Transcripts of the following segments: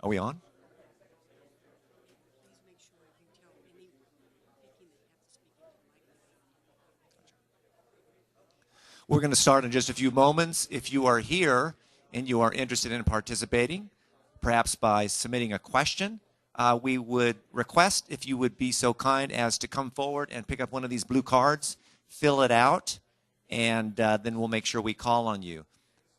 Are we on? We're going to start in just a few moments. If you are here and you are interested in participating, perhaps by submitting a question, we would request if you would be so kind as to come forward and pick up one of these blue cards, fill it out, and then we'll make sure we call on you.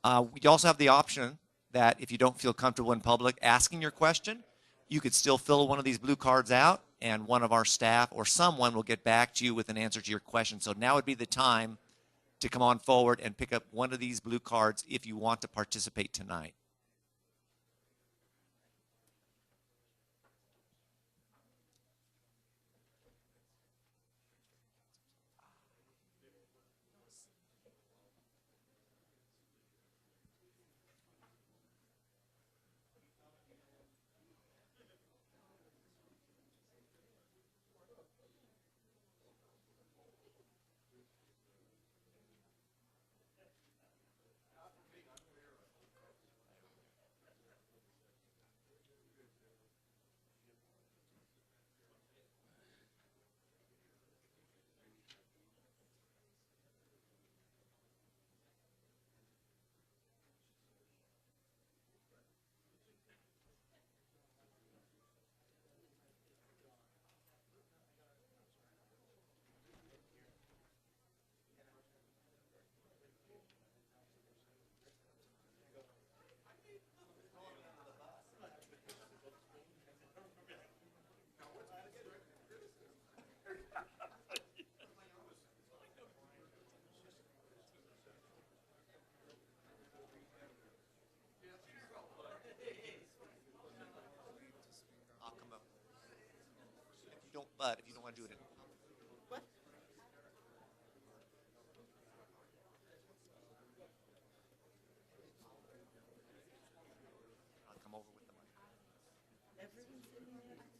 We also have the option that if you don't feel comfortable in public asking your question, you could still fill one of these blue cards out, and one of our staff or someone will get back to you with an answer to your question. So now would be the time to come on forward and pick up one of these blue cards if you want to participate tonight. But if you don't want to do it, I'll come over with the mic.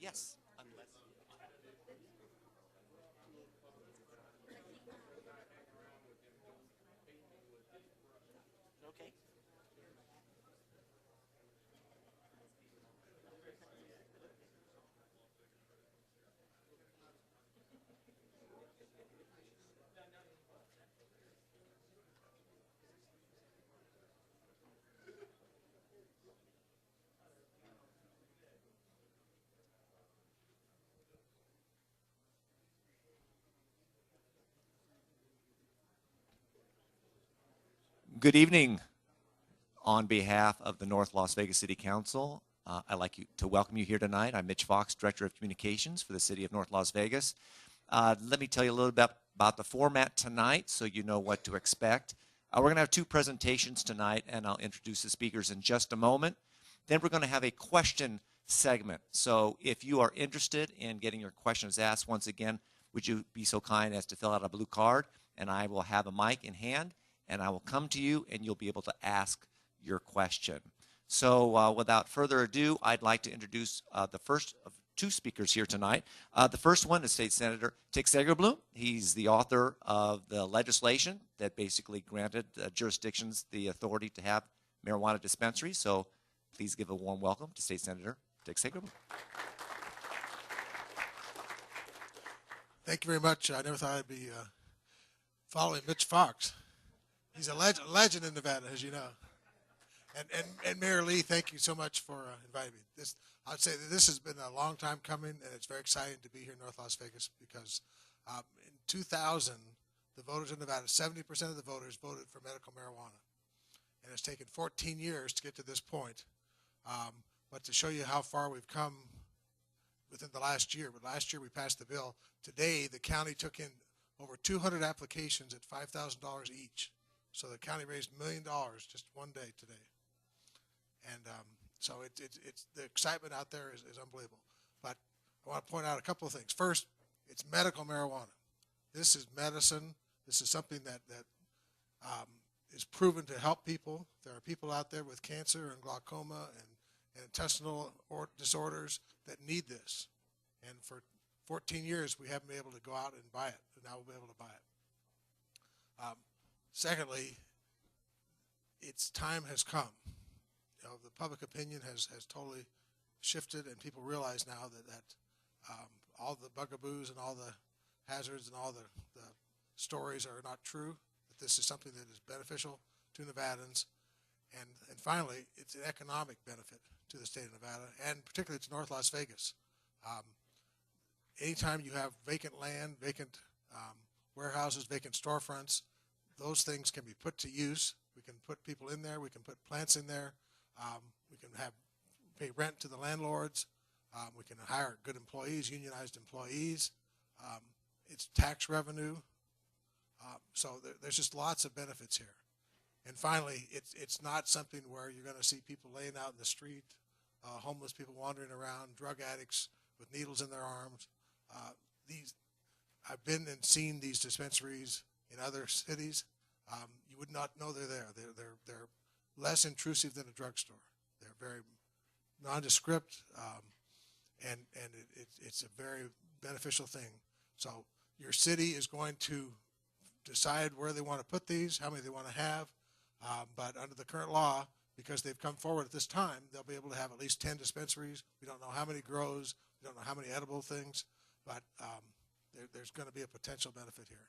Yes, unless. Okay. Good evening. On behalf of the North Las Vegas City Council, I'd like to welcome you here tonight. I'm Mitch Fox, Director of Communications for the City of North Las Vegas. Let me tell you a little bit about the format tonight so you know what to expect. We're going to have two presentations tonight, and I'll introduce the speakers in just a moment. Then we're going to have a question segment. So if you are interested in getting your questions asked, once again, would you be so kind as to fill out a blue card, and I will have a mic in hand, and I will come to you, and you'll be able to ask your question. So without further ado, I'd like to introduce the first of two speakers here tonight. The first one is State Senator Dick Sagerblum. He's the author of the legislation that basically granted jurisdictions the authority to have marijuana dispensaries. So please give a warm welcome to State Senator Dick Sagerblum. Thank you very much. I never thought I'd be following Mitch Fox. He's a legend in Nevada, as you know. And Mayor Lee, thank you so much for inviting me. I'd say that this has been a long time coming, and it's very exciting to be here in North Las Vegas because in 2000, the voters in Nevada, 70% of the voters voted for medical marijuana. And it's taken 14 years to get to this point. But to show you how far we've come within the last year, but last year we passed the bill. Today, the county took in over 200 applications at $5,000 each. So the county raised $1 million just one day today. And so it's the excitement out there is unbelievable. But I want to point out a couple of things. First, it's medical marijuana. This is medicine. This is something that is proven to help people. There are people out there with cancer and glaucoma and intestinal disorders that need this. And for 14 years, we haven't been able to go out and buy it. And now we'll be able to buy it. Secondly, its time has come. You know, the public opinion has totally shifted, and people realize now that all the bugaboos and all the hazards and all the stories are not true, that this is something that is beneficial to Nevadans. And finally, it's an economic benefit to the state of Nevada, and particularly to North Las Vegas. Anytime you have vacant land, vacant warehouses, vacant storefronts, those things can be put to use. We can put people in there. We can put plants in there. We can pay rent to the landlords. We can hire good employees, unionized employees. It's tax revenue. So there's just lots of benefits here. And finally, it's not something where you're going to see people laying out in the street, homeless people wandering around, drug addicts with needles in their arms. I've been and seen these dispensaries in other cities. You would not know they're there. They're less intrusive than a drugstore. They're very nondescript, and it's a very beneficial thing. So your city is going to decide where they want to put these, how many they want to have, but under the current law, because they've come forward at this time, they'll be able to have at least 10 dispensaries. We don't know how many grows. We don't know how many edible things, but there's going to be a potential benefit here.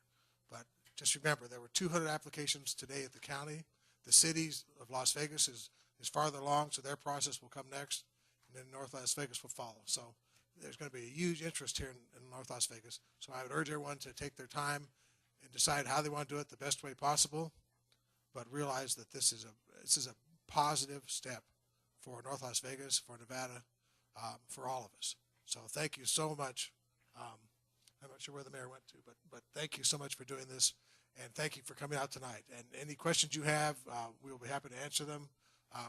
But just remember, there were 200 applications today at the county. The cities of Las Vegas is farther along, so their process will come next, and then North Las Vegas will follow. So there's going to be a huge interest here in North Las Vegas. So I would urge everyone to take their time and decide how they want to do it the best way possible, but realize that this is a positive step for North Las Vegas, for Nevada, for all of us. So thank you so much. I'm not sure where the mayor went to, but thank you so much for doing this, and thank you for coming out tonight. And any questions you have, we will be happy to answer them.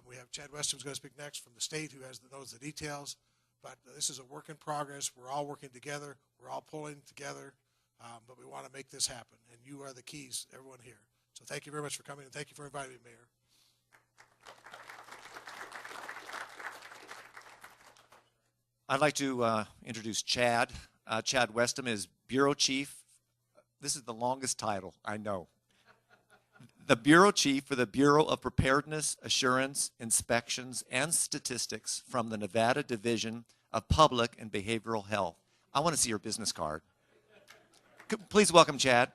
We have Chad Weston who's going to speak next from the state, who knows the details. But this is a work in progress. We're all working together. We're all pulling together, but we want to make this happen. And you are the keys, everyone here. So thank you very much for coming, and thank you for inviting me, Mayor. I'd like to introduce Chad. Chad Weston is Bureau Chief. This is the longest title, I know. The Bureau Chief for the Bureau of Preparedness, Assurance, Inspections, and Statistics from the Nevada Division of Public and Behavioral Health. I want to see your business card. Please welcome Chad.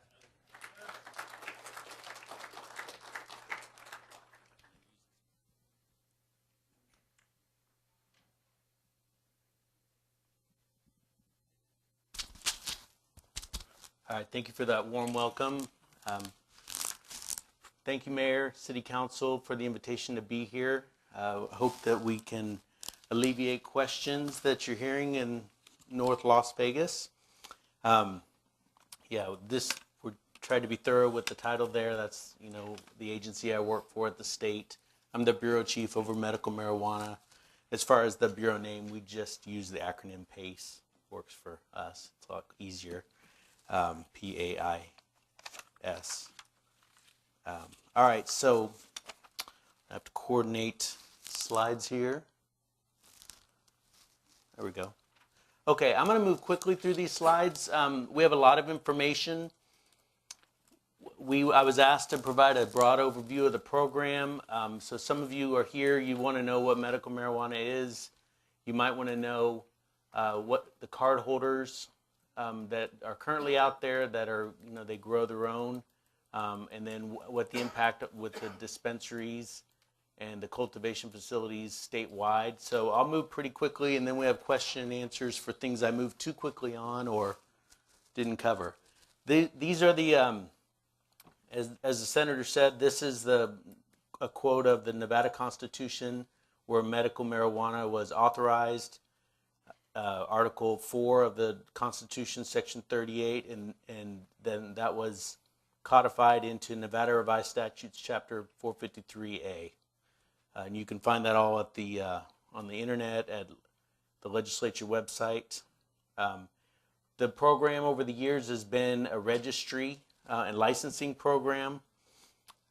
All right, thank you for that warm welcome. Thank you, Mayor, City Council, for the invitation to be here. Hope that we can alleviate questions that you're hearing in North Las Vegas. We're trying to be thorough with the title there. That's, the agency I work for at the state. I'm the Bureau Chief over medical marijuana. As far as the Bureau name, we just use the acronym PACE. Works for us. It's a lot easier. PAIS. All right, so I have to coordinate slides here. There we go. Okay, I'm going to move quickly through these slides. We have a lot of information. I was asked to provide a broad overview of the program. So some of you are here, you want to know what medical marijuana is. You might want to know what the card holders that are currently out there that are, they grow their own, and then what the impact with the dispensaries and the cultivation facilities statewide. So I'll move pretty quickly, and then we have question and answers for things I moved too quickly on or didn't cover. These are the, as the senator said, this is a quote of the Nevada Constitution where medical marijuana was authorized. Article 4 of the Constitution, Section 38, and then that was codified into Nevada Revised Statutes, Chapter 453A. And you can find that all at the on the internet at the legislature website. The program over the years has been a registry and licensing program.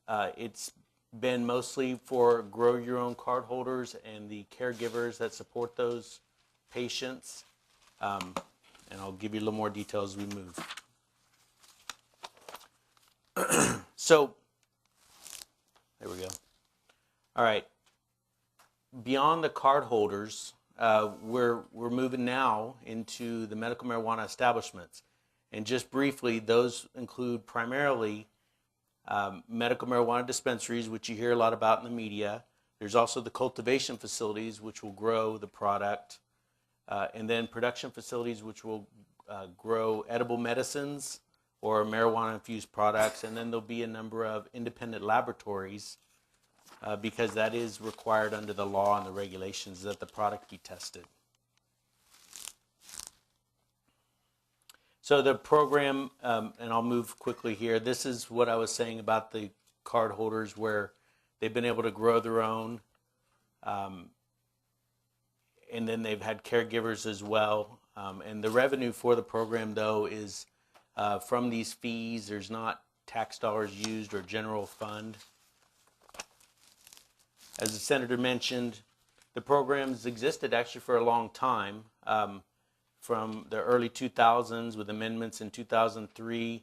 It's been mostly for grow your own card holders and the caregivers that support those patients, and I'll give you a little more detail as we move. So, there we go. All right. Beyond the card holders, we're moving now into the medical marijuana establishments. And just briefly, those include primarily medical marijuana dispensaries, which you hear a lot about in the media. There's also the cultivation facilities, which will grow the product, and then production facilities, which will grow edible medicines or marijuana-infused products. And then there'll be a number of independent laboratories, because that is required under the law and the regulations that the product be tested. So the program, and I'll move quickly here, this is what I was saying about the card holders, where they've been able to grow their own, and then they've had caregivers as well. And the revenue for the program, though, is from these fees. There's not tax dollars used or general fund. As the senator mentioned, the program's existed actually for a long time, from the early 2000s with amendments in 2003,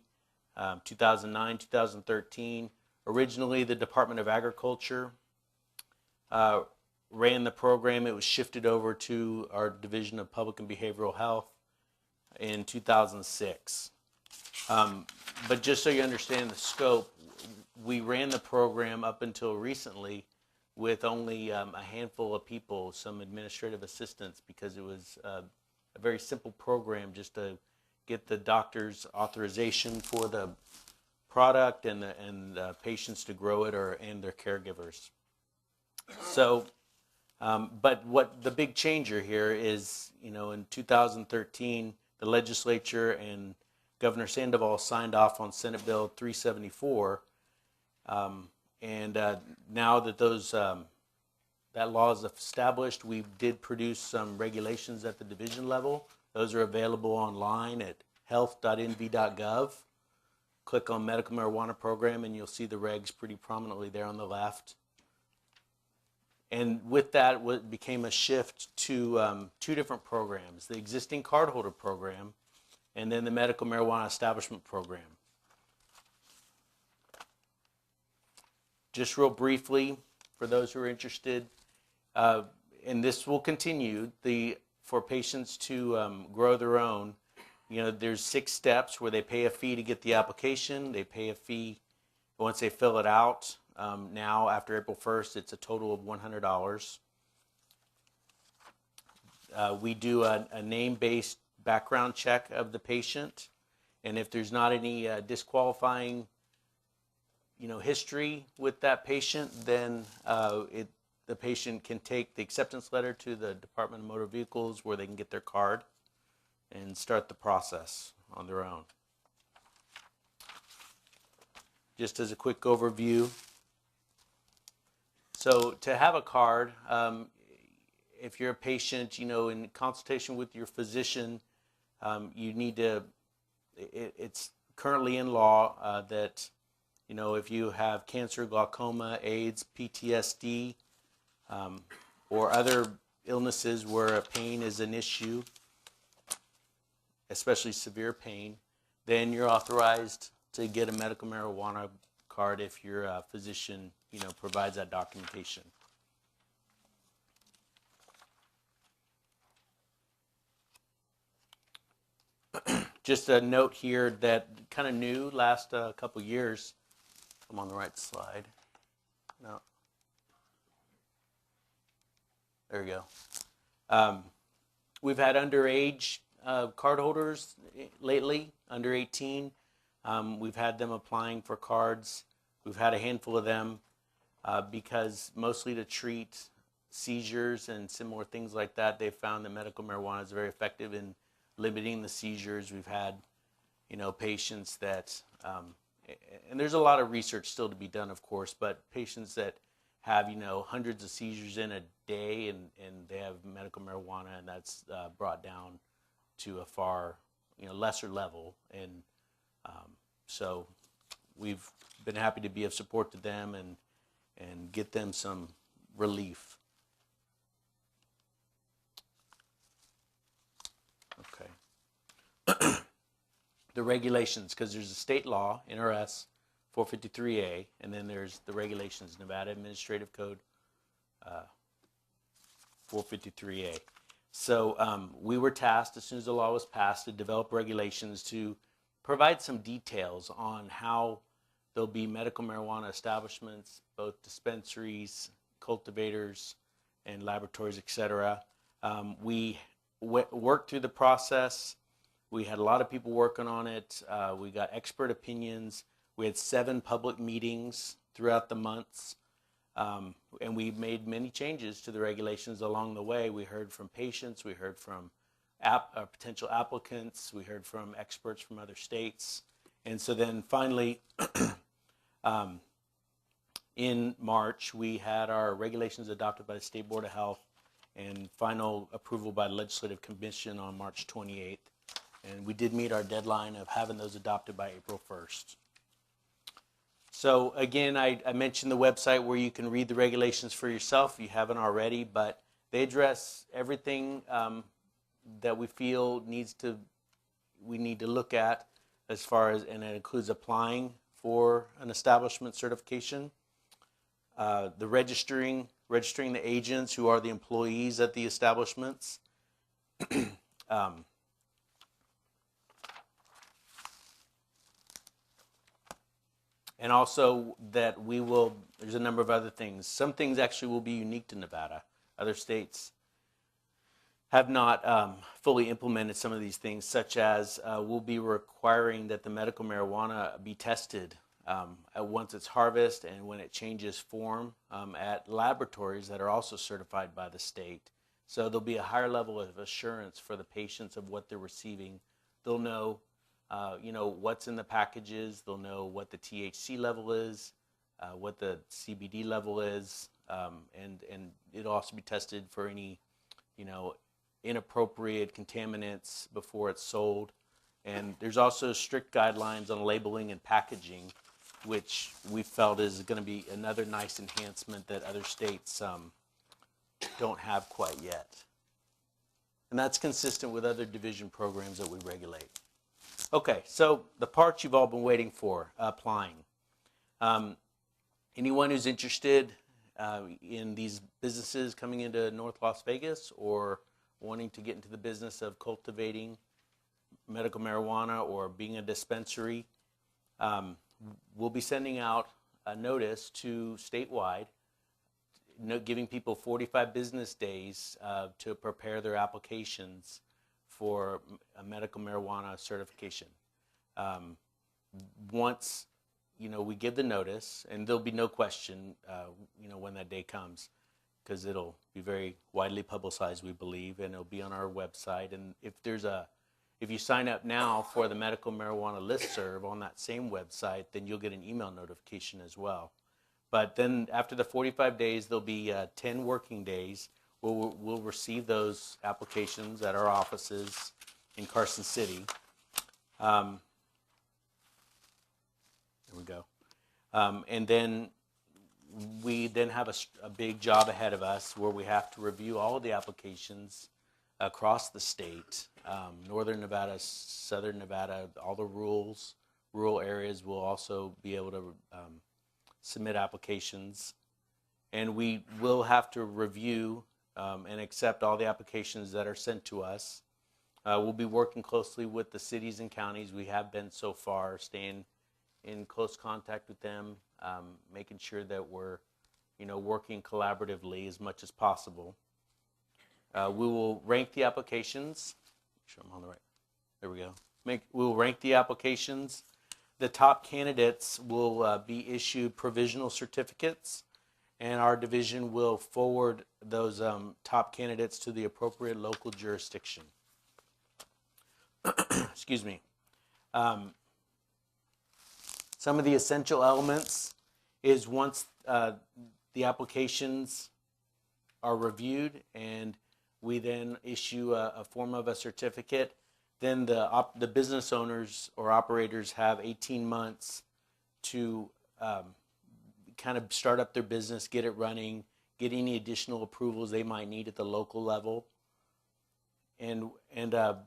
2009, 2013. Originally, the Department of Agriculture ran the program. It was shifted over to our Division of Public and Behavioral Health in 2006. But just so you understand the scope, we ran the program up until recently with only a handful of people, some administrative assistants, because it was a very simple program just to get the doctor's authorization for the product and the patients to grow it, and their caregivers. So, but what the big changer here is, in 2013, the legislature and Governor Sandoval signed off on Senate Bill 374, and now that that law is established, we did produce some regulations at the division level. Those are available online at health.nv.gov. Click on Medical Marijuana Program, and you'll see the regs pretty prominently there on the left. And with that, what became a shift to two different programs: the existing cardholder program, and then the Medical Marijuana Establishment Program. Just real briefly, for those who are interested, and this will continue, for patients to grow their own, there's 6 steps where they pay a fee to get the application. They pay a fee once they fill it out. Now, after April 1st, it's a total of $100. We do a name-based background check of the patient, and if there's not any disqualifying history with that patient, then the patient can take the acceptance letter to the Department of Motor Vehicles, where they can get their card and start the process on their own. Just as a quick overview, so to have a card, if you're a patient, in consultation with your physician, you need to, it's currently in law that if you have cancer, glaucoma, AIDS, PTSD, or other illnesses where pain is an issue, especially severe pain, then you're authorized to get a medical marijuana card if your physician, provides that documentation. Just a note here that kind of new last couple years. I'm on the right slide. No. There we go. We've had underage card holders lately, under 18. We've had them applying for cards. We've had a handful of them because mostly to treat seizures and similar things like that. They've found that medical marijuana is very effective in limiting the seizures. We've had, patients that, and there's a lot of research still to be done, of course, but patients that have, hundreds of seizures in a day, and they have medical marijuana, and that's brought down to a far, lesser level. And so we've been happy to be of support to them and get them some relief. Okay. The regulations, because there's a state law, NRS 453A, and then there's the regulations, Nevada Administrative Code 453A. So we were tasked, as soon as the law was passed, to develop regulations to provide some details on how there'll be medical marijuana establishments, both dispensaries, cultivators, and laboratories, et cetera. We worked through the process. We had a lot of people working on it. We got expert opinions. We had 7 public meetings throughout the months. And we made many changes to the regulations along the way. We heard from patients, we heard from potential applicants, we heard from experts from other states. And so then finally, in March, we had our regulations adopted by the State Board of Health and final approval by the Legislative Commission on March 28th. And we did meet our deadline of having those adopted by April 1st. So again, I mentioned the website where you can read the regulations for yourself if you haven't already, but they address everything that we feel we need to look at as far as, and it includes applying for an establishment certification, the registering the agents who are the employees at the establishments, and also that there's a number of other things. Some things actually will be unique to Nevada. Other states have not fully implemented some of these things, such as we'll be requiring that the medical marijuana be tested once it's harvested and when it changes form at laboratories that are also certified by the state. So there'll be a higher level of assurance for the patients of what they're receiving. They'll know what's in the packages. They'll know what the THC level is, what the CBD level is, and it'll also be tested for any, inappropriate contaminants before it's sold. And there's also strict guidelines on labeling and packaging, which we felt is going to be another nice enhancement that other states don't have quite yet. And that's consistent with other division programs that we regulate. Okay, so the part you've all been waiting for, applying. Anyone who's interested in these businesses coming into North Las Vegas or wanting to get into the business of cultivating medical marijuana or being a dispensary, we'll be sending out a notice to statewide, giving people 45 business days to prepare their applications for a medical marijuana certification. Once we give the notice, and there'll be no question when that day comes, because it'll be very widely publicized, we believe, and it'll be on our website. And if you sign up now for the medical marijuana listserv on that same website, then you'll get an email notification as well. But then after the 45 days, there'll be 10 working days. We'll receive those applications at our offices in Carson City. There we go. And then we have a big job ahead of us where we have to review all of the applications across the state. Northern Nevada, Southern Nevada, all the rural areas will also be able to submit applications. And we will have to review and accept all the applications that are sent to us. We'll be working closely with the cities and counties. We have been so far, staying in close contact with them, making sure that we're, working collaboratively as much as possible. We will rank the applications. Make sure I'm on the right. There we go. We will rank the applications. The top candidates will be issued provisional certificates, and our division will forward those top candidates to the appropriate local jurisdiction. Excuse me. Some of the essential elements is once the applications are reviewed and we then issue a form of a certificate, then the business owners or operators have 18 months to kind of start up their business, get it running, get any additional approvals they might need at the local level. And a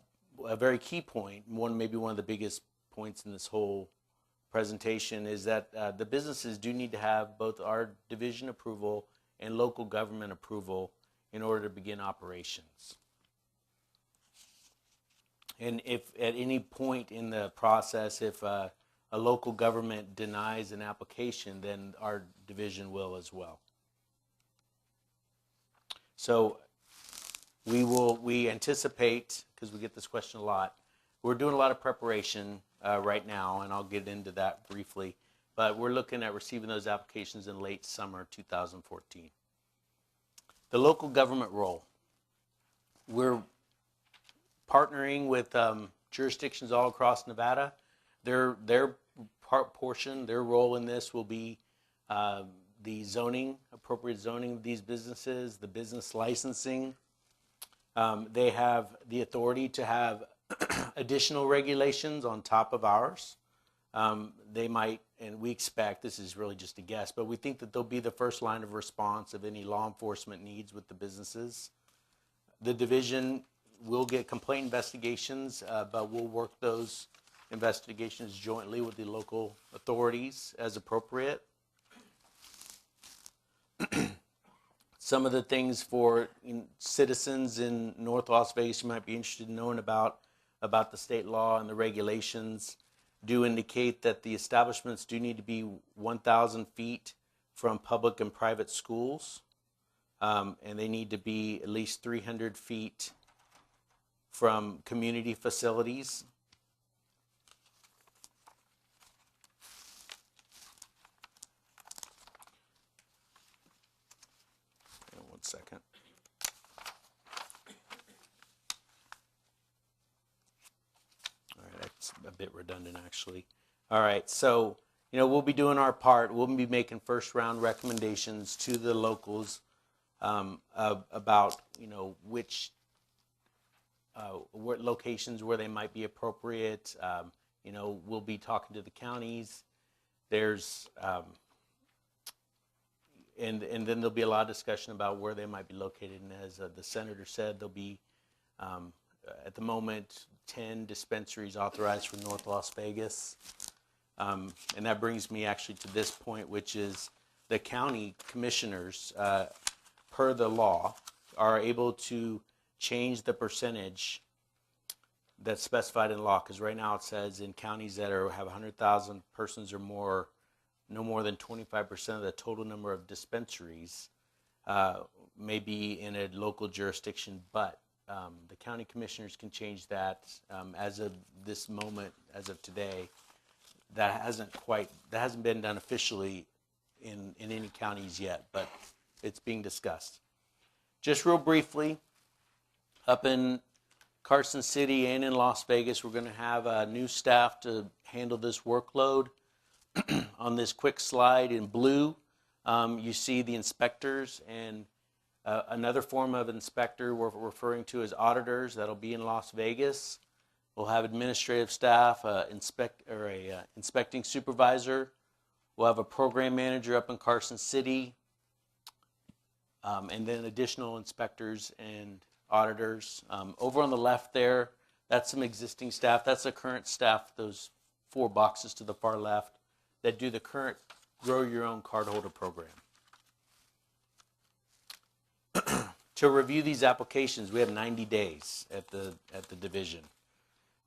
very key point, maybe one of the biggest points in this whole presentation, is that the businesses do need to have both our division approval and local government approval in order to begin operations. And if at any point in the process, if a local government denies an application, then our division will as well. So we anticipate, because we get this question a lot, we're doing a lot of preparation right now, and I'll get into that briefly, but we're looking at receiving those applications in late summer 2014. The local government role. We're partnering with jurisdictions all across Nevada. Their portion, their role in this will be the zoning, appropriate zoning of these businesses, the business licensing. They have the authority to have additional regulations on top of ours. They might, and we expect, this is really just a guess, but we think that they'll be the first line of response of any law enforcement needs with the businesses. The division will get complaint investigations, but we'll work those investigations jointly with the local authorities as appropriate. Some of the things for citizens in North Las Vegas you might be interested in knowing about the state law and the regulations do indicate that the establishments do need to be 1,000 feet from public and private schools, and they need to be at least 300 feet from community facilities. One second. All right, that's a bit redundant actually. All right, so we'll be doing our part. We'll be making first round recommendations to the locals about which what locations where they might be appropriate. We'll be talking to the counties. There's and then there'll be a lot of discussion about where they might be located. And as the senator said, there'll be at the moment 10 dispensaries authorized for North Las Vegas. And that brings me actually to this point, which is the county commissioners, per the law, are able to change the percentage that's specified in law. Because right now it says in counties that have 100,000 persons or more, no more than 25% of the total number of dispensaries may be in a local jurisdiction, but the county commissioners can change that as of this moment, as of today. That hasn't been done officially in any counties yet, but it's being discussed. Just real briefly, up in Carson City and in Las Vegas, we're going to have new staff to handle this workload. On this quick slide in blue, you see the inspectors, and another form of inspector we're referring to as auditors. That'll be in Las Vegas. We'll have administrative staff, inspecting supervisor. We'll have a program manager up in Carson City, and then additional inspectors and auditors. Over on the left there, that's some existing staff. That's the current staff, those 4 boxes to the far left, that do the current Grow Your Own cardholder program. To review these applications, we have 90 days at the division.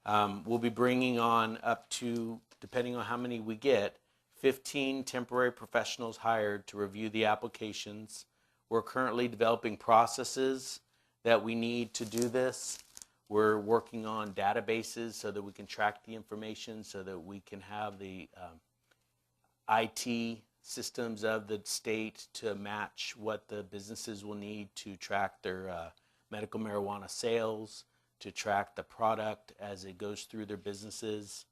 We'll be bringing on up to, depending on how many we get, 15 temporary professionals hired to review the applications. We're currently developing processes that we need to do this. We're working on databases so that we can track the information, so that we can have the IT systems of the state to match what the businesses will need to track their medical marijuana sales, to track the product as it goes through their businesses.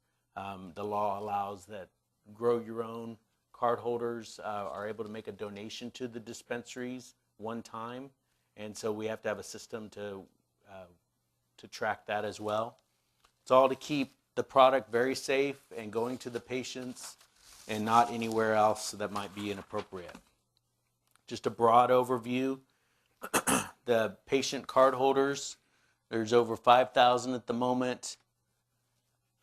The law allows that Grow Your Own cardholders are able to make a donation to the dispensaries one time, and so we have to have a system to track that as well. It's all to keep the product very safe and going to the patients and not anywhere else that might be inappropriate. Just a broad overview. The patient card holders, there's over 5,000 at the moment.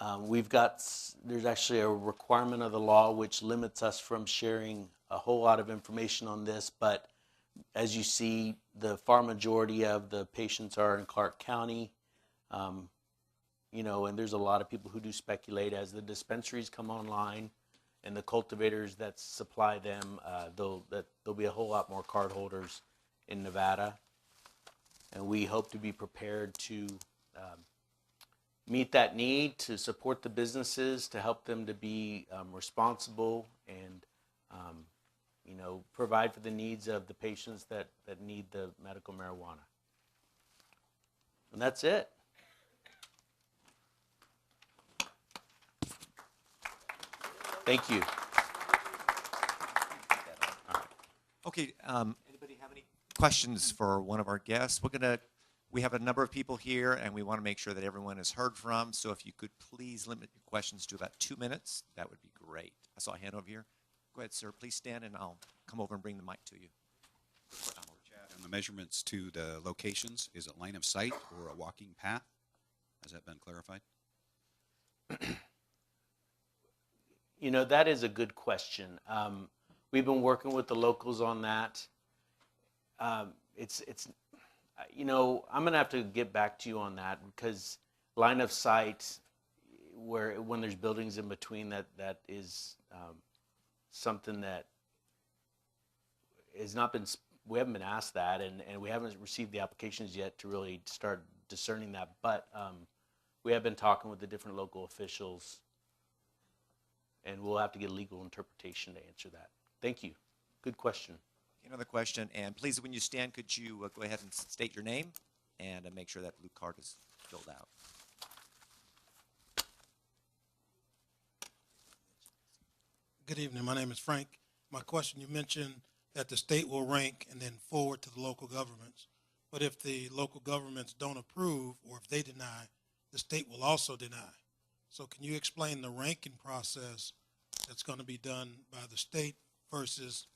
There's actually a requirement of the law which limits us from sharing a whole lot of information on this, but as you see, the far majority of the patients are in Clark County. you know, and there's a lot of people who do speculate as the dispensaries come online and the cultivators that supply them, there'll be a whole lot more card holders in Nevada. And we hope to be prepared to meet that need, to support the businesses, to help them to be responsible and, you know, provide for the needs of the patients that need the medical marijuana. And that's it. Thank you. Okay, anybody have any questions for one of our guests? We have a number of people here, and we want to make sure that everyone is heard from. So if you could please limit your questions to about 2 minutes, that would be great. I saw a hand over here. Go ahead, sir. Please stand, and I'll come over and bring the mic to you. And the measurements to the locations, is it line of sight or a walking path? Has that been clarified? You know, that is a good question. We've been working with the locals on that. You know, I'm going to have to get back to you on that because line of sight, when there's buildings in between, that is something that has not been, we haven't been asked that, and we haven't received the applications yet to really start discerning that. But we have been talking with the different local officials, and we'll have to get legal interpretation to answer that. Thank you. Good question. Another question, and please, when you stand, could you go ahead and state your name and make sure that blue card is filled out. Good evening. My name is Frank. My question, you mentioned that the state will rank and then forward to the local governments. But if the local governments don't approve or if they deny, the state will also deny. So can you explain the ranking process that's going to be done by the state versus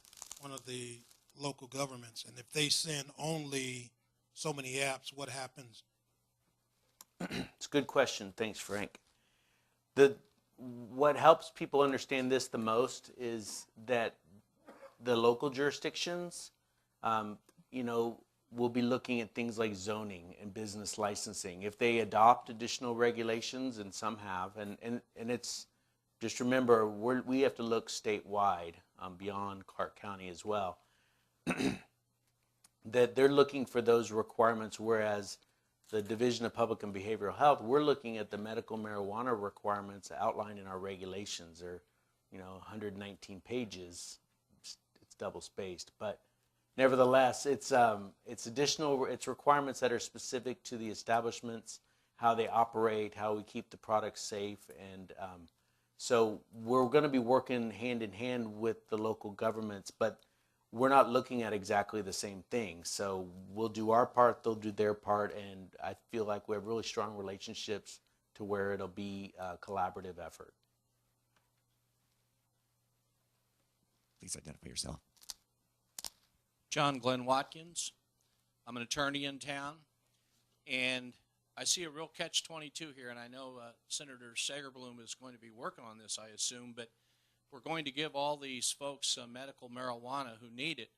one of the local governments? And if they send only so many apps, what happens? It's a good question. Thanks, Frank. What helps people understand this the most is that the local jurisdictions, you know, will be looking at things like zoning and business licensing. If they adopt additional regulations, and some have, and it's, just remember, we have to look statewide beyond Clark County as well, that they're looking for those requirements, whereas the Division of Public and Behavioral Health, we're looking at the medical marijuana requirements outlined in our regulations. They're, you know, 119 pages. It's double spaced, but nevertheless, it's requirements that are specific to the establishments, how they operate, how we keep the products safe, and so we're going to be working hand in hand with the local governments, but we're not looking at exactly the same thing. So we'll do our part, they'll do their part, and I feel like we have really strong relationships to where it'll be a collaborative effort. Please identify yourself. John Glenn Watkins. I'm an attorney in town, and I see a real catch-22 here, and I know Senator Sagerblum is going to be working on this, I assume, but we're going to give all these folks medical marijuana who need it,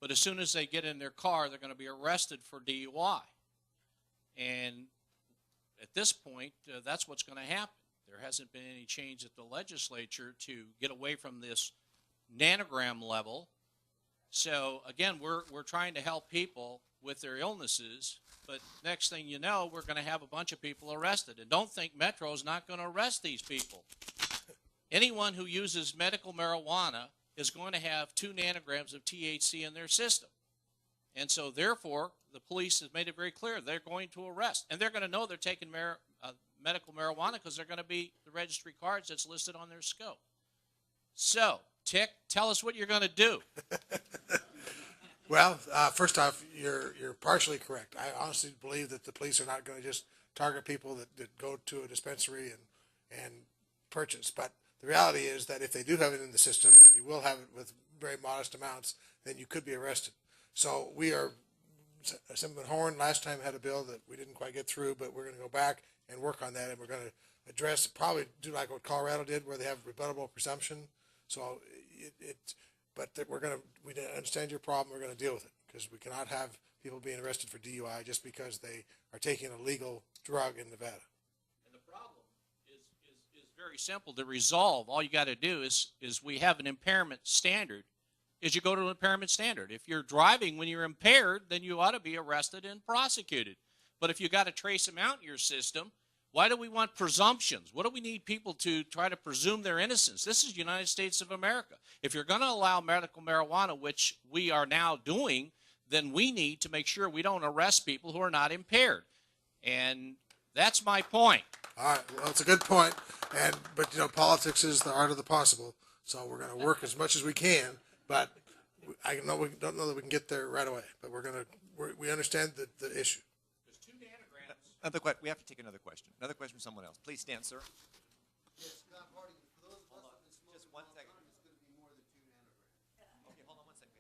but as soon as they get in their car, they're going to be arrested for DUI. And at this point, that's what's going to happen. There hasn't been any change at the legislature to get away from this nanogram level. So again, we're trying to help people with their illnesses, but next thing you know, we're going to have a bunch of people arrested. And don't think Metro's not going to arrest these people. Anyone who uses medical marijuana is going to have 2 nanograms of THC in their system. And so therefore, the police has made it very clear they're going to arrest. And they're going to know they're taking medical marijuana because they're going to be the registry cards that's listed on their scope. So, Tick, tell us what you're going to do. Well, first off, you're partially correct. I honestly believe that the police are not going to just target people that go to a dispensary and purchase. But the reality is that if they do have it in the system, and you will have it with very modest amounts, then you could be arrested. So we are, Assemblyman Horn last time had a bill that we didn't quite get through, but we're going to go back and work on that, and we're going to address, probably do like what Colorado did, where they have rebuttable presumption. So but we understand your problem. We're going to deal with it because we cannot have people being arrested for DUI just because they are taking a legal drug in Nevada. And the very simple. To resolve, all you got to do is we have an impairment standard. Is you go to an impairment standard. If you're driving when you're impaired, then you ought to be arrested and prosecuted. But if you got a trace amount in your system, why do we want presumptions? What do we need people to try to presume their innocence? This is the United States of America. If you're going to allow medical marijuana, which we are now doing, then we need to make sure we don't arrest people who are not impaired. And that's my point. All right. Well, it's a good point. But you know, politics is the art of the possible. So we're going to work as much as we can. But I know we don't know that we can get there right away. But we understand the issue. There's 2 nanograms. We have to take another question. Another question from someone else. Please stand, sir. Just 1 second. Okay, hold on 1 second.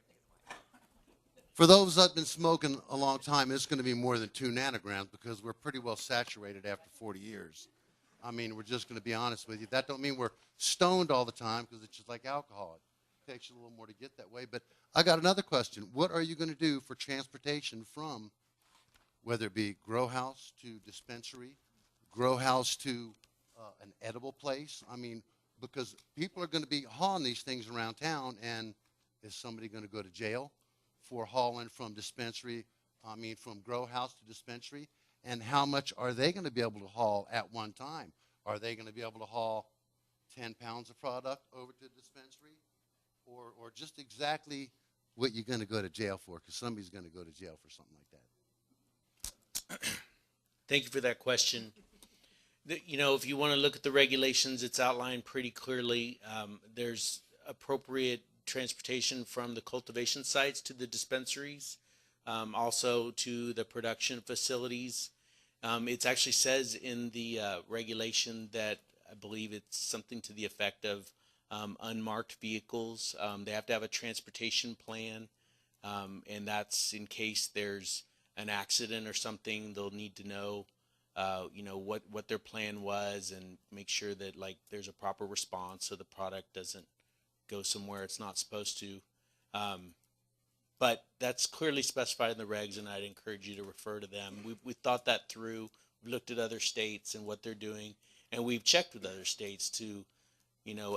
For those that have been smoking a long time, it's going to be more than 2 nanograms because we're pretty well saturated after 40 years. I mean, we're just going to be honest with you. That don't mean we're stoned all the time because it's just like alcohol. It takes you a little more to get that way. But I got another question. What are you going to do for transportation from, whether it be grow house to dispensary, grow house to an edible place? I mean, because people are going to be hauling these things around town, and is somebody going to go to jail for hauling from from grow house to dispensary? And how much are they going to be able to haul at one time? Are they going to be able to haul 10 pounds of product over to the dispensary? Or just exactly what you're going to go to jail for? Because somebody's going to go to jail for something like that. Thank you for that question. You know, if you want to look at the regulations, it's outlined pretty clearly. There's appropriate transportation from the cultivation sites to the dispensaries, also to the production facilities. It actually says in the regulation that I believe it's something to the effect of unmarked vehicles. They have to have a transportation plan, and that's in case there's an accident or something. They'll need to know, what their plan was and make sure that there's a proper response so the product doesn't go somewhere it's not supposed to. But that's clearly specified in the regs, and I'd encourage you to refer to them. We thought that through. We looked at other states and what they're doing, and we've checked with other states to,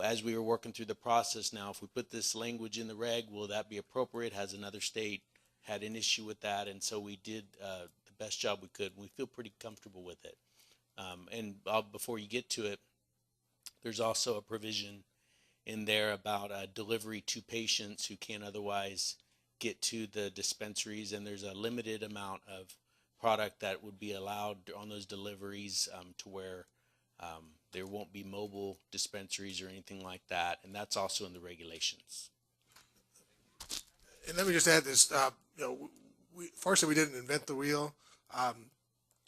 as we were working through the process now, if we put this language in the reg, will that be appropriate? Has another state had an issue with that? And so we did the best job we could. We feel pretty comfortable with it. Before you get to it, there's also a provision in there about delivery to patients who can't otherwise get to the dispensaries, and there's a limited amount of product that would be allowed on those deliveries to where there won't be mobile dispensaries or anything like that, and that's also in the regulations. And let me just add this. Fortunately, we didn't invent the wheel or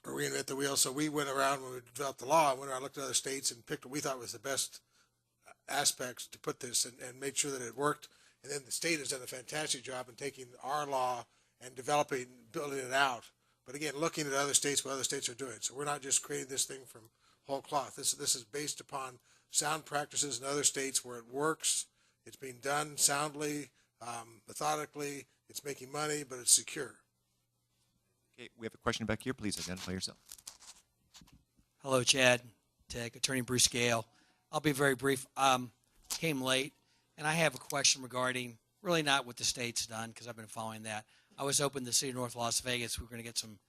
reinvent the wheel. So we went around when we developed the law. Went around, looked at other states, and picked what we thought was the best aspects to put this and made sure that it worked. And then the state has done a fantastic job in taking our law and developing, building it out. But again, looking at other states, what other states are doing. So we're not just creating this thing from whole cloth. This is based upon sound practices in other states where it works. It's being done soundly, methodically. It's making money, but it's secure. Okay, we have a question back here. Please identify yourself. Hello, Chad, Tech, Attorney Bruce Gale. I'll be very brief. Came late, and I have a question regarding really not what the state's done, because I've been following that. I was hoping the city of North Las Vegas, we were going to get some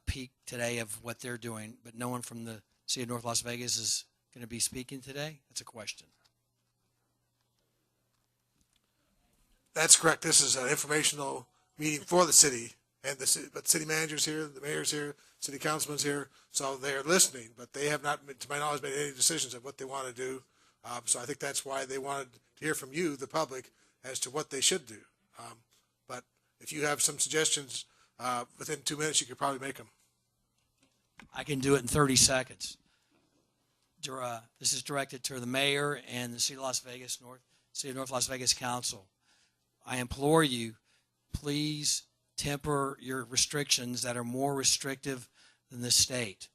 peek today of what they're doing, but no one from the city of North Las Vegas is going to be speaking today. That's a question. That's correct. This is an informational meeting for the city, and but city manager's here, the mayor's here, city councilman's here, so they're listening, but they have not, to my knowledge, made any decisions of what they want to do. So I think that's why they wanted to hear from you, the public, as to what they should do. But if you have some suggestions, within 2 minutes, you could probably make them. I can do it in 30 seconds. This is directed to the mayor and the city of North Las Vegas Council. I implore you, please temper your restrictions that are more restrictive than the state.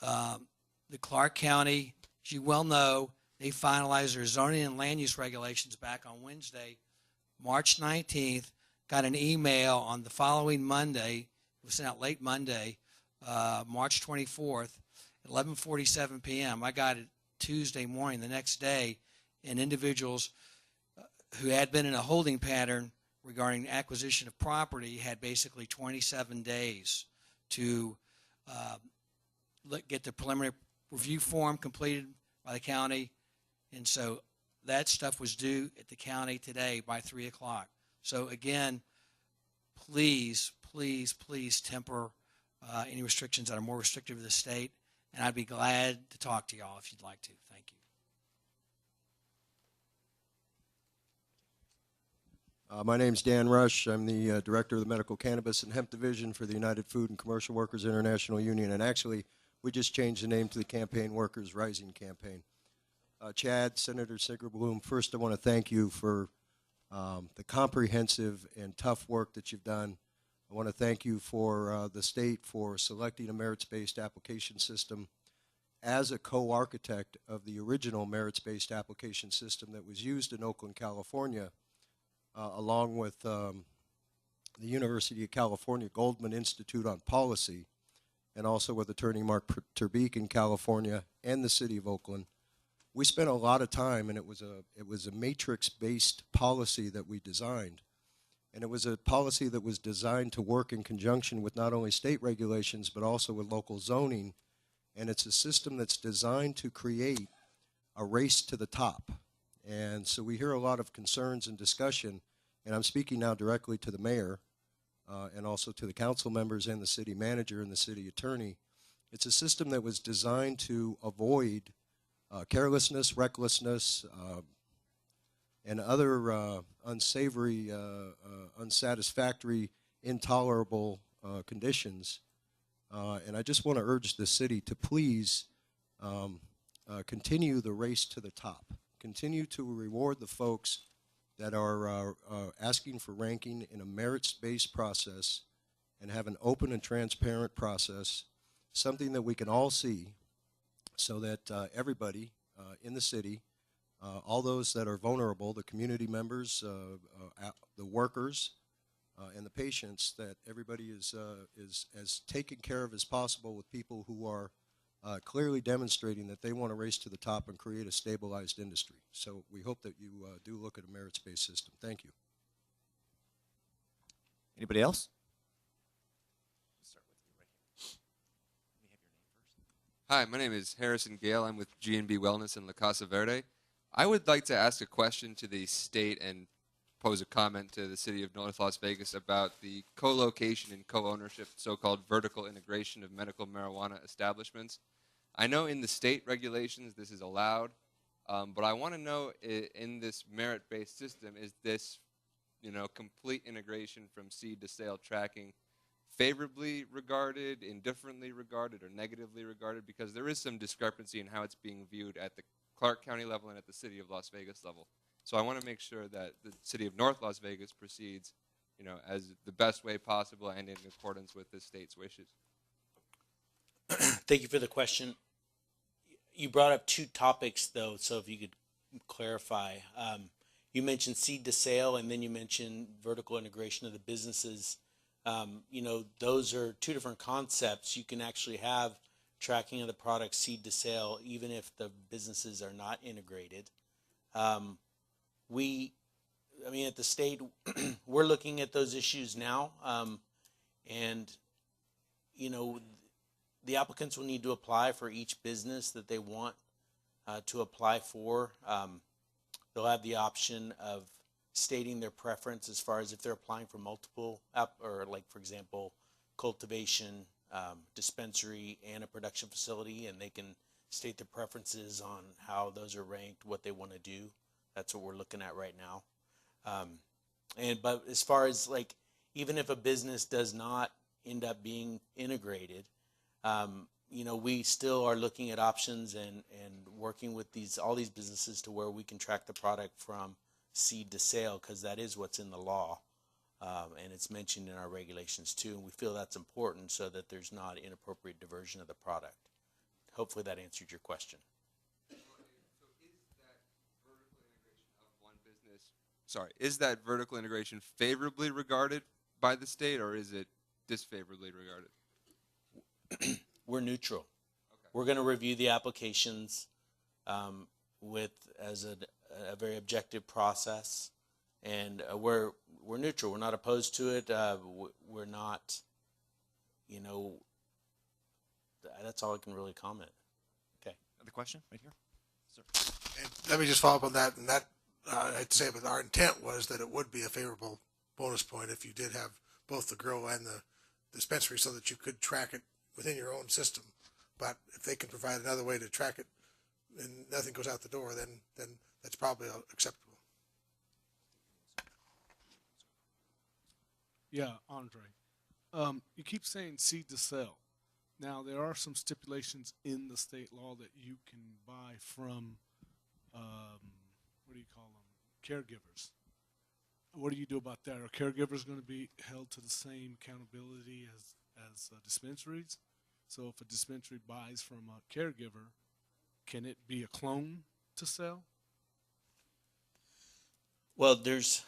The Clark County, as you well know, they finalized their zoning and land use regulations back on Wednesday, March 19th. Got an email on the following Monday. It was sent out late Monday, March 24th, at 11:47 p.m. I got it Tuesday morning, the next day, and individuals who had been in a holding pattern regarding acquisition of property had basically 27 days to get the preliminary review form completed by the county. And so that stuff was due at the county today by 3 o'clock. So again, please, please, please temper any restrictions that are more restrictive of the state. And I'd be glad to talk to y'all if you'd like to. Thank you. My name's Dan Rush. I'm the Director of the Medical Cannabis and Hemp Division for the United Food and Commercial Workers International Union. And actually, we just changed the name to the Campaign Workers Rising Campaign. Chad, Senator Sagerbloom, first I want to thank you for the comprehensive and tough work that you've done. I want to thank you for the state for selecting a merits-based application system as a co-architect of the original merits-based application system that was used in Oakland, California, along with the University of California Goldman Institute on Policy, and also with Attorney Mark Terbeek in California and the City of Oakland. We spent a lot of time, and it was a matrix-based policy that we designed. And it was a policy that was designed to work in conjunction with not only state regulations, but also with local zoning. And it's a system that's designed to create a race to the top. And so we hear a lot of concerns and discussion, and I'm speaking now directly to the mayor and also to the council members and the city manager and the city attorney. It's a system that was designed to avoid carelessness, recklessness, and other unsavory, unsatisfactory, intolerable conditions. And I just want to urge the city to please continue the race to the top. Continue to reward the folks that are asking for ranking in a merits-based process and have an open and transparent process, something that we can all see so that everybody in the city, all those that are vulnerable, the community members, the workers, and the patients, that everybody is as taken care of as possible with people who are clearly demonstrating that they want to race to the top and create a stabilized industry. So we hope that you do look at a merits-based system. Thank you. Anybody else? Let's start with you right here. Let me have your name first. Hi, my name is Harrison Gale. I'm with G&B Wellness in La Casa Verde. I would like to ask a question to the state and pose a comment to the city of North Las Vegas about the co-location and co-ownership, so-called vertical integration of medical marijuana establishments. I know in the state regulations this is allowed, but I want to know in this merit-based system, is this, complete integration from seed to sale tracking favorably regarded, indifferently regarded, or negatively regarded? Because there is some discrepancy in how it's being viewed at the Clark County level and at the city of Las Vegas level. So I want to make sure that the city of North Las Vegas proceeds, as the best way possible and in accordance with the state's wishes. Thank you for the question. You brought up two topics, though, so if you could clarify. You mentioned seed to sale, and then you mentioned vertical integration of the businesses. Those are two different concepts. You can actually have tracking of the product seed to sale, even if the businesses are not integrated. At the state, we're looking at those issues now, and the applicants will need to apply for each business that they want to apply for. They'll have the option of stating their preference as far as if they're applying for multiple, or like, for example, cultivation, dispensary, and a production facility, and they can state their preferences on how those are ranked, what they want to do. That's what we're looking at right now. But as far as even if a business does not end up being integrated, we still are looking at options and working with all these businesses to where we can track the product from seed to sale, because that is what's in the law. And it's mentioned in our regulations too. And we feel that's important so that there's not inappropriate diversion of the product. Hopefully that answered your question. Is that vertical integration favorably regarded by the state, or is it disfavorably regarded? We're neutral. Okay. We're going to review the applications with as a very objective process, and we're neutral. We're not opposed to it. We're not, you know. That's all I can really comment. Okay. Another question right here, sir. And let me just follow up on that. And that, I'd say, but our intent was that it would be a favorable bonus point if you did have both the grow and the dispensary, so that you could track it within your own system. But if they can provide another way to track it and nothing goes out the door, then that's probably acceptable. Yeah, Andre. You keep saying seed to sell. Now, there are some stipulations in the state law that you can buy from, what do you call them, caregivers. What do you do about that? Are caregivers going to be held to the same accountability as dispensaries? So if a dispensary buys from a caregiver, can it be a clone to sell? Well, there's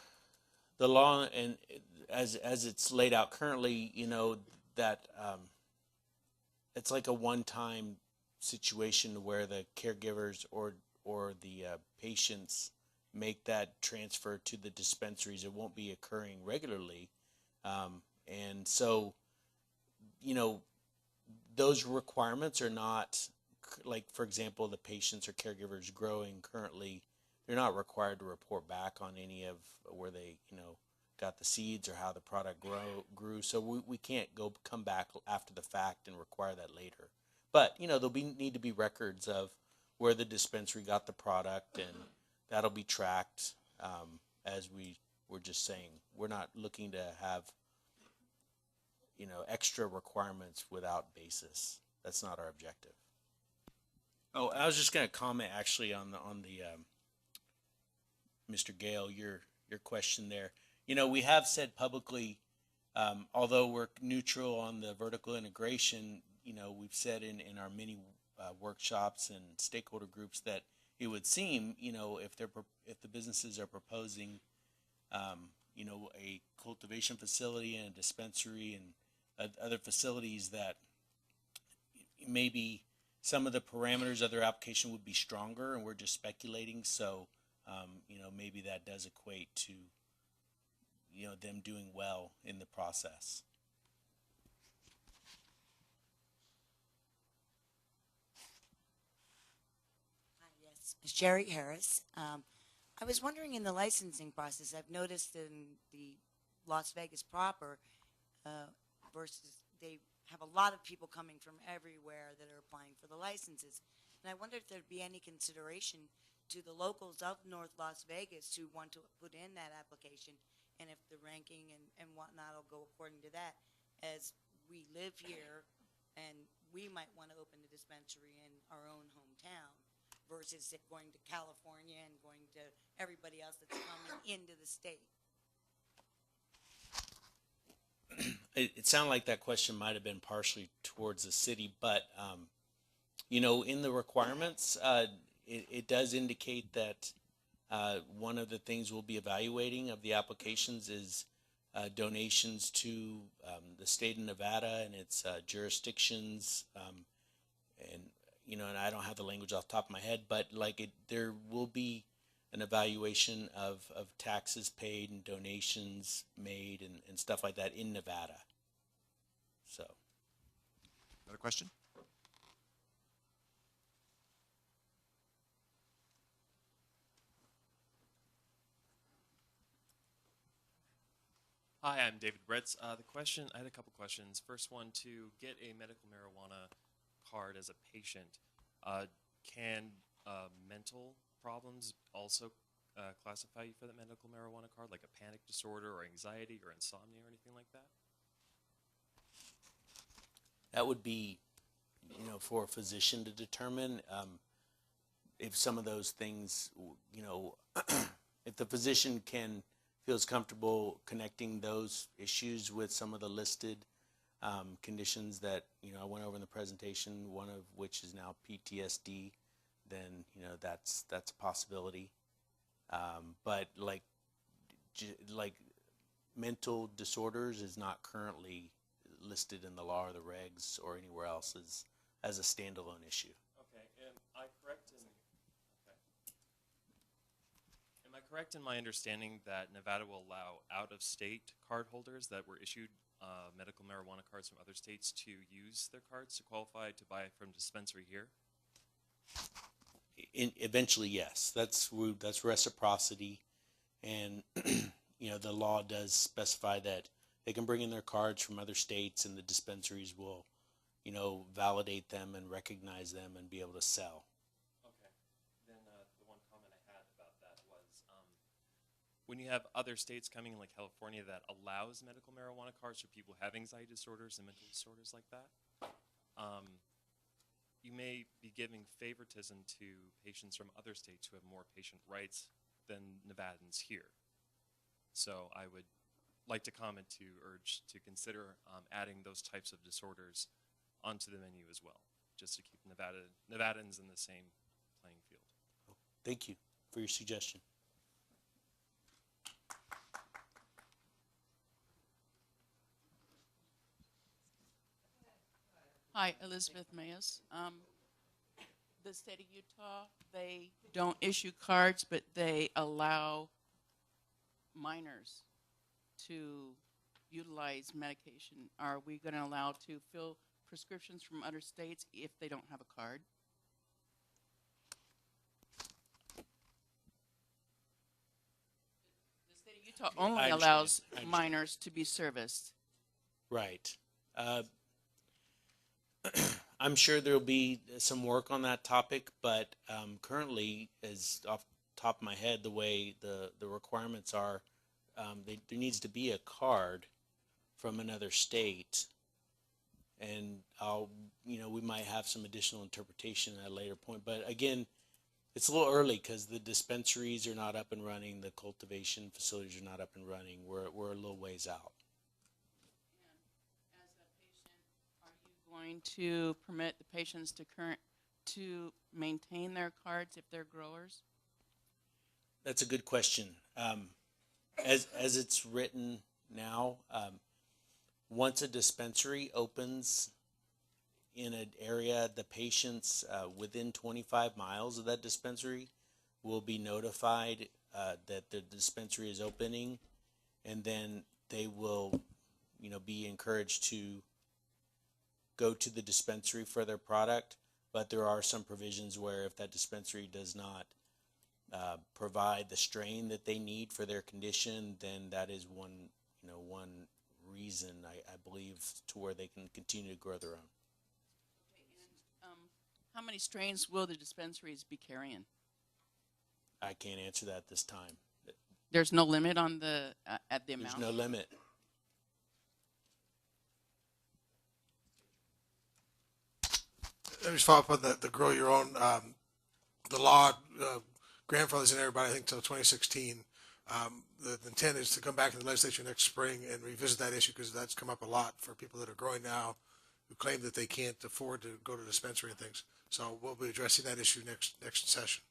the law, and as it's laid out currently, you know, that it's like a one-time situation where the caregivers or the patients make that transfer to the dispensaries. It won't be occurring regularly, and so, you know, those requirements are not, like, for example, the patients or caregivers growing currently, they're not required to report back on any of where they, you know, got the seeds or how the product grew. So we can't come back after the fact and require that later. But, you know, need to be records of where the dispensary got the product, and that'll be tracked. As we were just saying, we're not looking to have, you know, extra requirements without basis. That's not our objective. Oh, I was just going to comment actually on the Mr. Gale, your question there. You know, we have said publicly, although we're neutral on the vertical integration, you know, we've said in our many workshops and stakeholder groups that it would seem, you know, if the businesses are proposing, you know, a cultivation facility and a dispensary and other facilities, that maybe some of the parameters of their application would be stronger, and we're just speculating. So, you know, maybe that does equate to, you know, them doing well in the process. Hi, yes, Sherry Harris. I was wondering, in the licensing process, I've noticed in the Las Vegas proper, versus they have a lot of people coming from everywhere that are applying for the licenses. And I wonder if there'd be any consideration to the locals of North Las Vegas who want to put in that application, and if the ranking and whatnot will go according to that, as we live here and we might want to open a dispensary in our own hometown versus it going to California and going to everybody else that's coming into the state. It sounded like that question might have been partially towards the city, but, you know, in the requirements, it does indicate that one of the things we'll be evaluating of the applications is donations to the state of Nevada and its jurisdictions, and, you know, and I don't have the language off the top of my head, but like there will be an evaluation of taxes paid and donations made and stuff like that in Nevada. So. Another question? Hi, I'm David Bretz. I had a couple questions. First one, to get a medical marijuana card as a patient, can mental problems also classify you for the medical marijuana card, like a panic disorder or anxiety or insomnia or anything like that? That would be, you know, for a physician to determine if some of those things, you know, if the physician feels comfortable connecting those issues with some of the listed conditions that, you know, I went over in the presentation, one of which is now PTSD, then, you know, that's a possibility. But like mental disorders is not currently listed in the law or the regs or anywhere else as a standalone issue. Okay, am I correct in correct in my understanding that Nevada will allow out-of-state card holders that were issued medical marijuana cards from other states to use their cards to qualify to buy from dispensary here? Eventually, yes. That's reciprocity, and the law does specify that they can bring in their cards from other states, and the dispensaries will, validate them and recognize them and be able to sell. Okay. Then the one comment I had about that was when you have other states coming in, like California, that allows medical marijuana cards for people who have anxiety disorders and mental disorders like that, you may be giving favoritism to patients from other states who have more patient rights than Nevadans here. So I would like to comment to urge to consider adding those types of disorders onto the menu as well, just to keep Nevadans in the same playing field. Thank you for your suggestion. Hi, Elizabeth Mayes. The state of Utah, they don't issue cards, but they allow minors to utilize medication. Are we going to allow to fill prescriptions from other states if they don't have a card? The state of Utah only allows minors to be serviced. Right. I'm sure there'll be some work on that topic, but currently, as off the top of my head, the way the requirements are, there needs to be a card from another state, and we might have some additional interpretation at a later point. But again, it's a little early because the dispensaries are not up and running, the cultivation facilities are not up and running. We're a little ways out. Going to permit the patients to maintain their cards if they're growers? That's a good question. As it's written now, once a dispensary opens in an area, the patients within 25 miles of that dispensary will be notified that the dispensary is opening, and then they will, be encouraged to go to the dispensary for their product. But there are some provisions where if that dispensary does not provide the strain that they need for their condition, then that is one reason I believe to where they can continue to grow their own. Okay, and how many strains will the dispensaries be carrying? I can't answer that this time. There's no limit on the at the amount. There's no limit. Let me just follow up on the grow your own. The law grandfathers in everybody, I think, until 2016. The intent is to come back to the legislature next spring and revisit that issue because that's come up a lot for people that are growing now who claim that they can't afford to go to dispensary and things. So we'll be addressing that issue next session.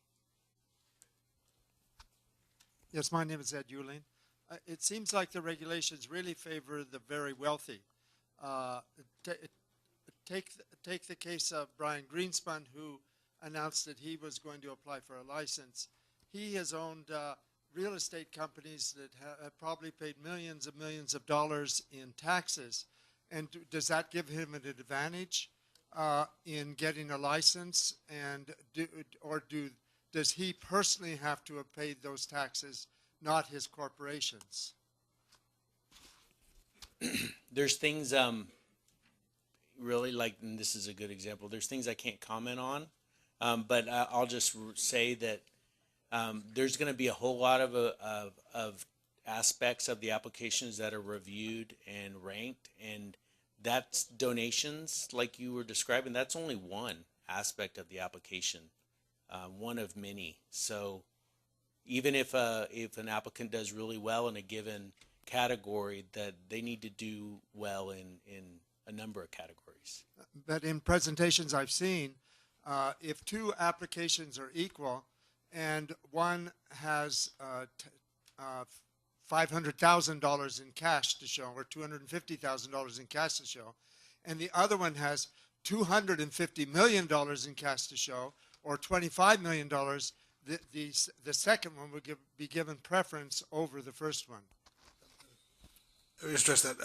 Yes, my name is Ed Euling. It seems like the regulations really favor the very wealthy. Take the case of Brian Greenspan, who announced that he was going to apply for a license. He has owned real estate companies that have probably paid millions of dollars in taxes. And does that give him an advantage in getting a license? And does he personally have to have paid those taxes, not his corporations? There's things really and this is a good example. There's things I can't comment on, but I'll just say that there's going to be a whole lot of aspects of the applications that are reviewed and ranked, and that's donations, like you were describing. That's only one aspect of the application, one of many. So even if an applicant does really well in a given category, that they need to do well in a number of categories. But in presentations I've seen, if two applications are equal and one has $500,000 in cash to show or $250,000 in cash to show, and the other one has $250 million in cash to show or $25 million, the second one would be given preference over the first one. Let me stress that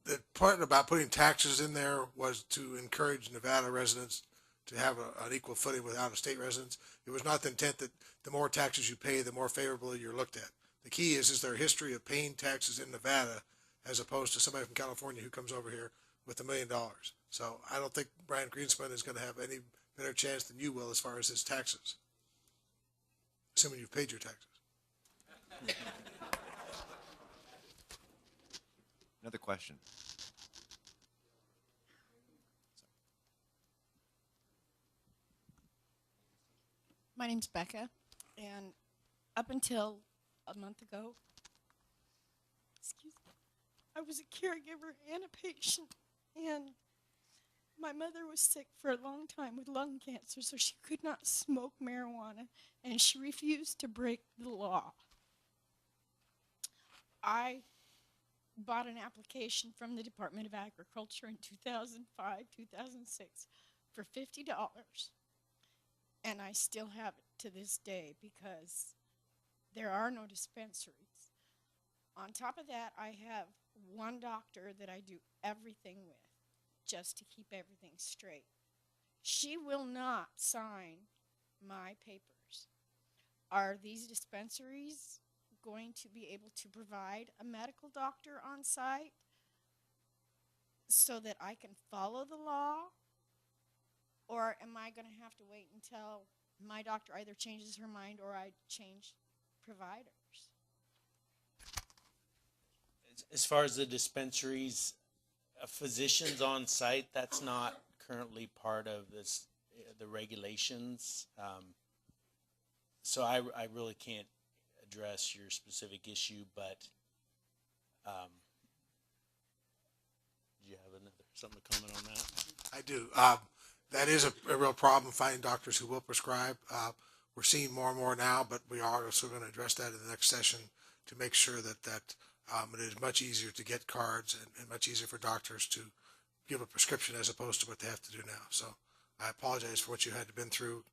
the part about putting taxes in there was to encourage Nevada residents to have an equal footing with out-of-state residents. It was not the intent that the more taxes you pay, the more favorably you're looked at. The key is there a history of paying taxes in Nevada as opposed to somebody from California who comes over here with $1 million. So I don't think Brian Greenspan is going to have any better chance than you will as far as his taxes, assuming you've paid your taxes. Another question. My name's Becca, and up until a month ago, I was a caregiver and a patient, and my mother was sick for a long time with lung cancer, so she could not smoke marijuana, and she refused to break the law. I bought an application from the Department of Agriculture in 2005, 2006 for $50. And I still have it to this day because there are no dispensaries. On top of that, I have one doctor that I do everything with just to keep everything straight. She will not sign my papers. Are these dispensaries going to be able to provide a medical doctor on site so that I can follow the law? Or am I going to have to wait until my doctor either changes her mind or I change providers? As far as the dispensaries, physicians on site, that's not currently part of this, the regulations. So I really can't address your specific issue, but do you have something to comment on that? I do. That is a real problem, finding doctors who will prescribe. We're seeing more and more now, but we are also going to address that in the next session to make sure that it is much easier to get cards and much easier for doctors to give a prescription as opposed to what they have to do now. So I apologize for what you had been through,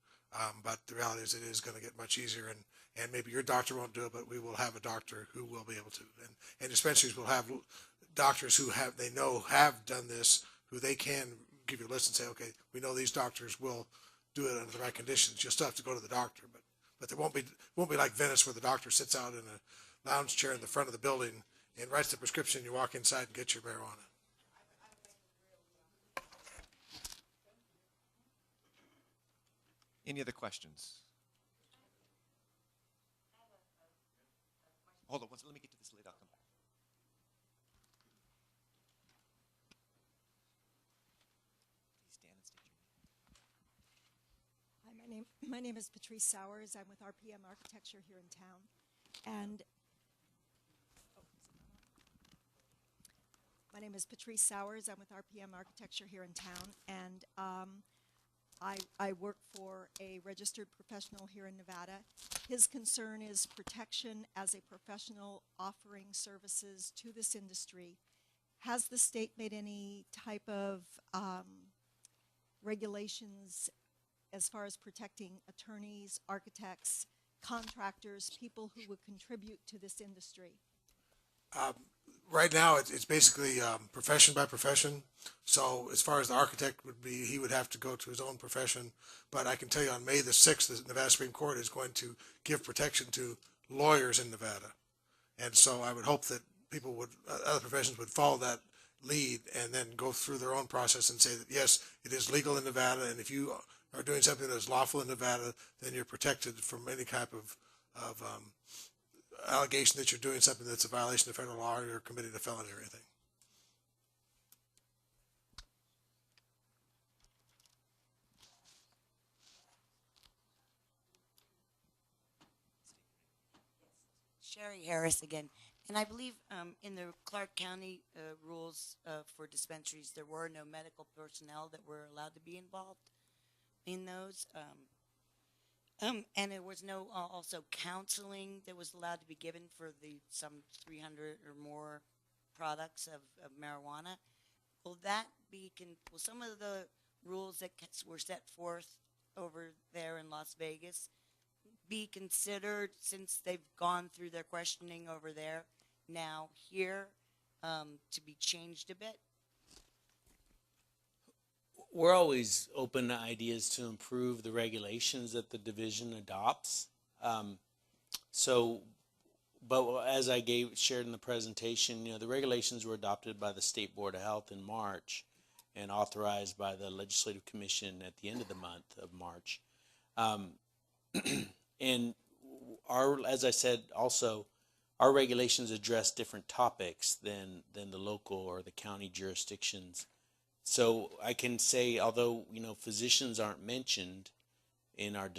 but the reality is it is going to get much easier, and maybe your doctor won't do it, but we will have a doctor who will be able to. And dispensaries will have doctors who have done this, who they can give you a list and say, okay, we know these doctors will do it under the right conditions. You'll still have to go to the doctor, but there won't be like Venice where the doctor sits out in a lounge chair in the front of the building and writes the prescription. You walk inside and get your marijuana. Any other questions? Hold on, let me get to this lid. I'll come back. Please stand and state your name. Hi, my name is Patrice Sowers. I'm with RPM Architecture here in town. And my name is Patrice Sowers. I'm with RPM Architecture here in town. And I work for a registered professional here in Nevada. His concern is protection as a professional offering services to this industry. Has the state made any type of regulations as far as protecting attorneys, architects, contractors, people who would contribute to this industry? Right now, it's basically profession by profession. So as far as the architect would be, he would have to go to his own profession. But I can tell you on May the 6th, the Nevada Supreme Court is going to give protection to lawyers in Nevada. And so I would hope that people other professions would follow that lead and then go through their own process and say that, yes, it is legal in Nevada. And if you are doing something that is lawful in Nevada, then you're protected from any type of allegation that you're doing something that's a violation of federal law or you're committing a felony or anything. Sherry Harris again. And I believe in the Clark County rules for dispensaries, there were no medical personnel that were allowed to be involved in those. And there was no also counseling that was allowed to be given for some 300 or more products of marijuana. Will that be, will some of the rules that were set forth over there in Las Vegas, be considered, since they've gone through their questioning over there, now here, to be changed a bit? We're always open to ideas to improve the regulations that the division adopts. But as I shared in the presentation, the regulations were adopted by the State Board of Health in March and authorized by the Legislative Commission at the end of the month of March. And as I said, also, our regulations address different topics than the local or the county jurisdictions. So I can say, although physicians aren't mentioned in our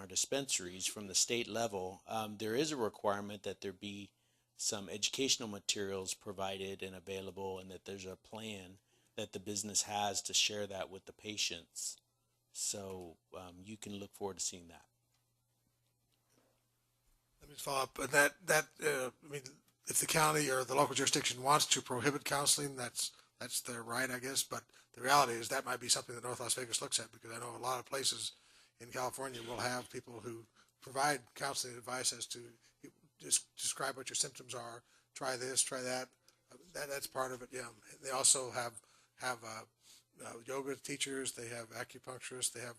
dispensaries from the state level, there is a requirement that there be some educational materials provided and available, and that there's a plan that the business has to share that with the patients. So you can look forward to seeing that. Let me follow up. I mean, if the county or the local jurisdiction wants to prohibit counseling, that's their right, I guess. But the reality is that might be something that North Las Vegas looks at, because I know a lot of places in California will have people who provide counseling advice as to just describe what your symptoms are, try this, try that. That's part of it. Yeah. They also have yoga teachers. They have acupuncturists. They have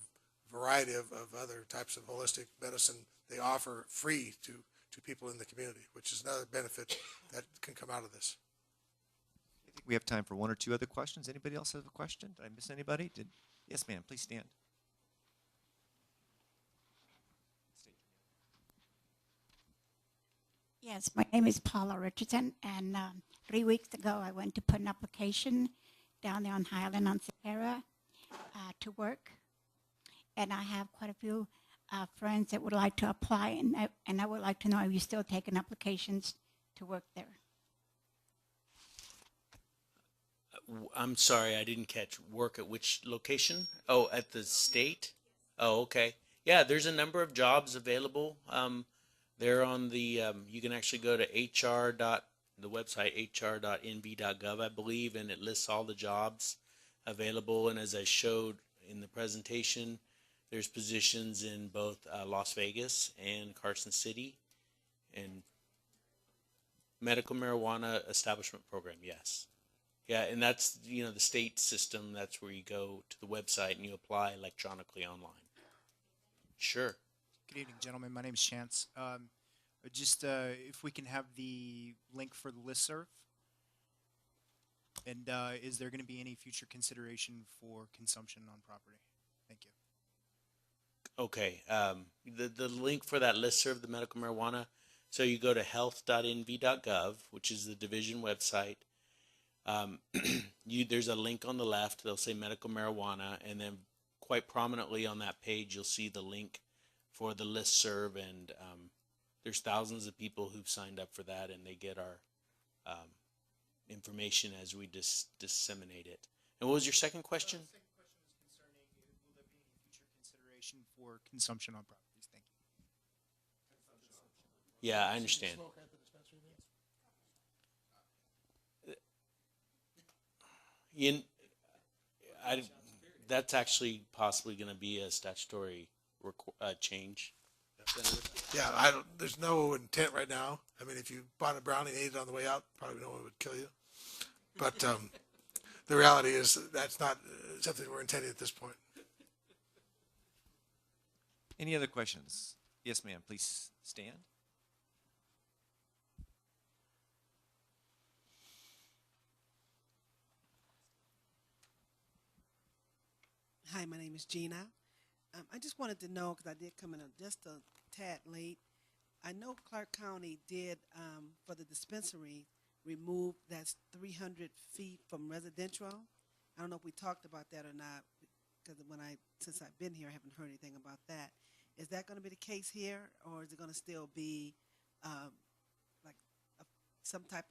a variety of other types of holistic medicine they offer free to people in the community, which is another benefit that can come out of this. I think we have time for one or two other questions. Anybody else have a question? Did I miss anybody? Yes, ma'am. Please stand. Yes, my name is Paula Richardson, and 3 weeks ago I went to put an application down there on Highland on Sahara to work, and I have quite a few friends that would like to apply, and I would like to know if you're still taking applications to work there. I'm sorry, I didn't catch. Work at which location? Oh, at the state? Oh, okay. Yeah, there's a number of jobs available. They're on the, you can actually go to the website hr.nv.gov, I believe, and it lists all the jobs available. And as I showed in the presentation, there's positions in both Las Vegas and Carson City. And medical marijuana establishment program, yes. Yeah, and that's, the state system. That's where you go to the website and you apply electronically online. Sure. Good evening, gentlemen. My name is Chance. Just if we can have the link for the listserv. And is there going to be any future consideration for consumption on property? Thank you. Okay. The link for that listserv, the medical marijuana, so you go to health.nv.gov, which is the division website. There's a link on the left. They'll say medical marijuana, and then quite prominently on that page, you'll see the link for the listserv, and there's thousands of people who've signed up for that, and they get our information as we disseminate it. And what was your second question? The second question was concerning, will there be any future consideration for consumption on properties? Thank you. Yeah, I understand. That's actually possibly going to be a statutory change. Yeah, there's no intent right now. I mean, if you bought a brownie and ate it on the way out, probably no one would kill you. But the reality is that's not something we're intending at this point. Any other questions? Yes, ma'am. Please stand. Hi, my name is Gina. I just wanted to know, because I did come in just a tad late. I know Clark County did, for the dispensary, remove that's 300 feet from residential. I don't know if we talked about that or not, because since I've been here, I haven't heard anything about that. Is that going to be the case here, or is it going to still be some type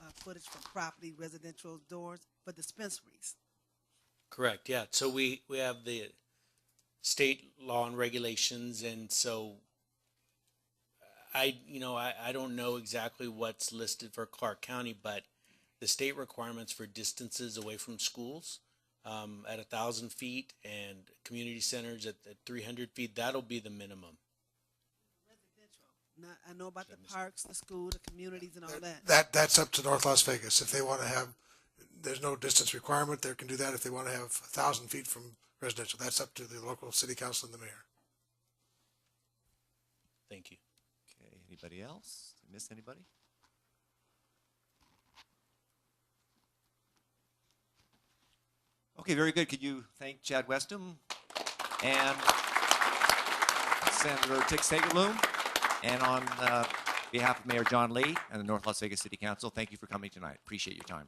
of footage from property, residential doors for dispensaries? Correct. Yeah. So we have the state law and regulations, and so I don't know exactly what's listed for Clark County, but the state requirements for distances away from schools at 1,000 feet and community centers at 300 feet, that'll be the minimum. I know about the parks, the school, the communities, and all that. That's up to North Las Vegas. If they want to have, there's no distance requirement. They can do that if they want to have 1,000 feet from residential. That's up to the local city council and the mayor. Thank you. Okay, anybody else? Did I miss anybody? Okay, very good. Could you thank Chad Westham and Senator Tick Sagerloom? And on behalf of Mayor John Lee and the North Las Vegas City Council, thank you for coming tonight. Appreciate your time.